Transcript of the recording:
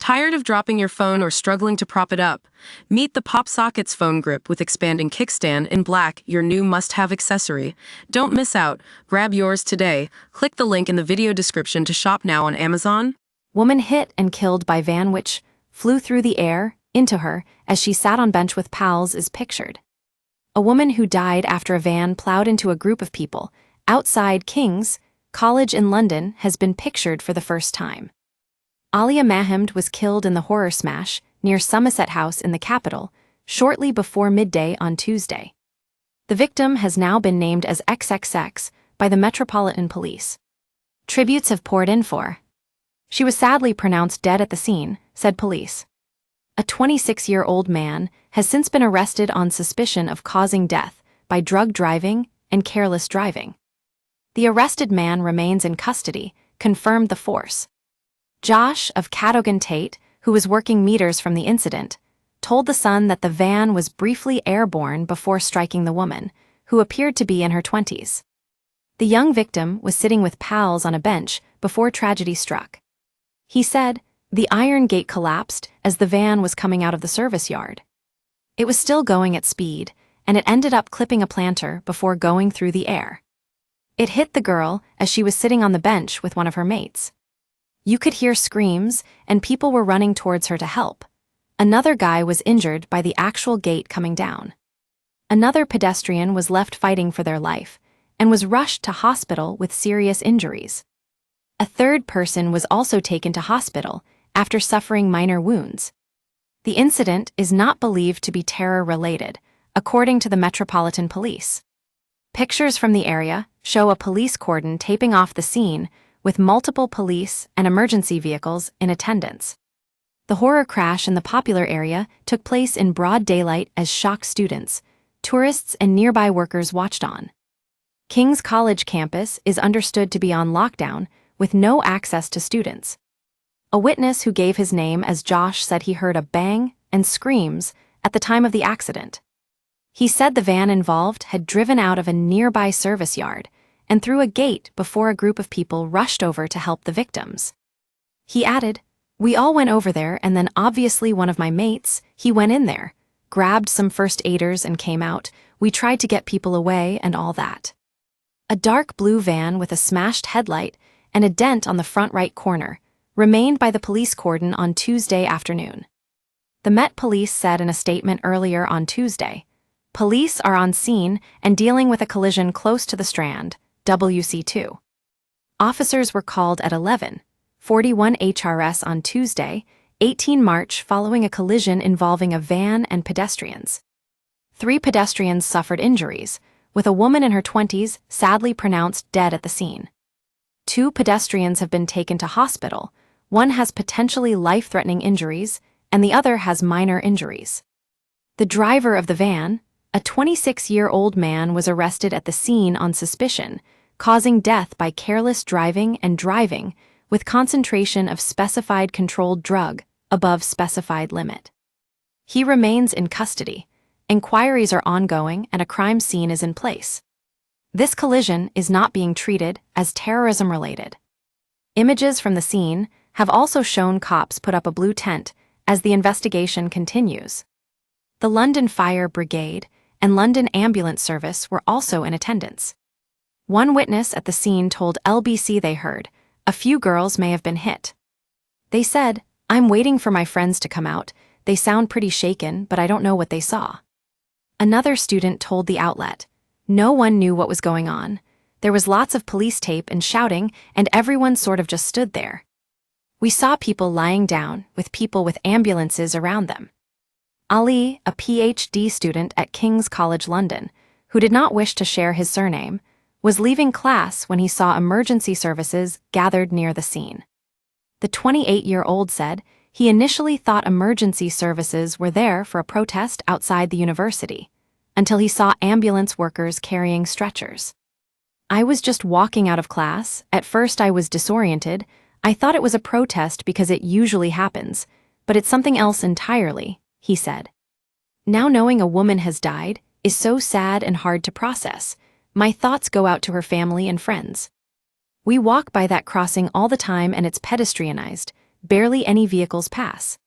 Tired of dropping your phone or struggling to prop it up? Meet the PopSockets phone grip with expanding kickstand in black, your new must-have accessory. Don't miss out. Grab yours today. Click the link in the video description to shop now on Amazon. Woman hit and killed by van which flew through the air into her as she sat on bench with pals is pictured. A woman who died after a van plowed into a group of people outside King's College in London has been pictured for the first time. Alia Mahamd was killed in the horror smash near Somerset House in the capital shortly before midday on Tuesday. The victim has now been named as XXX by the Metropolitan Police. Tributes have poured in for. She was sadly pronounced dead at the scene, said police. A 26-year-old man has since been arrested on suspicion of causing death by drug driving and careless driving. The arrested man remains in custody, confirmed the force. Josh of Cadogan Tate, who was working meters from the incident, told The Sun that the van was briefly airborne before striking the woman, who appeared to be in her 20s. The young victim was sitting with pals on a bench before tragedy struck. He said, "The iron gate collapsed as the van was coming out of the service yard. It was still going at speed, and it ended up clipping a planter before going through the air. It hit the girl as she was sitting on the bench with one of her mates. You could hear screams, and people were running towards her to help. Another guy was injured by the actual gate coming down. Another pedestrian was left fighting for their life and was rushed to hospital with serious injuries. A third person was also taken to hospital after suffering minor wounds. The incident is not believed to be terror-related, according to the Metropolitan Police. Pictures from the area show a police cordon taping off the scene with multiple police and emergency vehicles in attendance. The horror crash in the popular area took place in broad daylight as shocked students, tourists, and nearby workers watched on. King's College campus is understood to be on lockdown with no access to students. A witness who gave his name as Josh said he heard a bang and screams at the time of the accident. He said the van involved had driven out of a nearby service yard and through a gate before a group of people rushed over to help the victims. He added, "We all went over there and then obviously one of my mates, he went in there, grabbed some first aiders and came out. We tried to get people away and all that." A dark blue van with a smashed headlight and a dent on the front right corner remained by the police cordon on Tuesday afternoon. The Met Police said in a statement earlier on Tuesday, "Police are on scene and dealing with a collision close to the Strand, WC2. Officers were called at 11:41 HRS on Tuesday, 18 March following a collision involving a van and pedestrians. 3 pedestrians suffered injuries, with a woman in her 20s sadly pronounced dead at the scene. 2 pedestrians have been taken to hospital. One has potentially life-threatening injuries, and the other has minor injuries. The driver of the van, a 26-year-old man, was arrested at the scene on suspicion, causing death by careless driving and driving with concentration of specified controlled drug above specified limit. He remains in custody. Inquiries are ongoing and a crime scene is in place. This collision is not being treated as terrorism-related. Images from the scene have also shown cops put up a blue tent as the investigation continues. The London Fire Brigade and London Ambulance Service were also in attendance. One witness at the scene told LBC they heard, "A few girls may have been hit." They said, "I'm waiting for my friends to come out. They sound pretty shaken, but I don't know what they saw." Another student told the outlet, "No one knew what was going on. There was lots of police tape and shouting, and everyone sort of just stood there. We saw people lying down with people with ambulances around them." Ali, a PhD student at King's College London, who did not wish to share his surname, was leaving class when he saw emergency services gathered near the scene. The 28-year-old said he initially thought emergency services were there for a protest outside the university, until he saw ambulance workers carrying stretchers. "I was just walking out of class. At first I was disoriented. I thought it was a protest because it usually happens, but it's something else entirely," he said. "Now knowing a woman has died is so sad and hard to process. My thoughts go out to her family and friends. We walk by that crossing all the time and it's pedestrianized, barely any vehicles pass.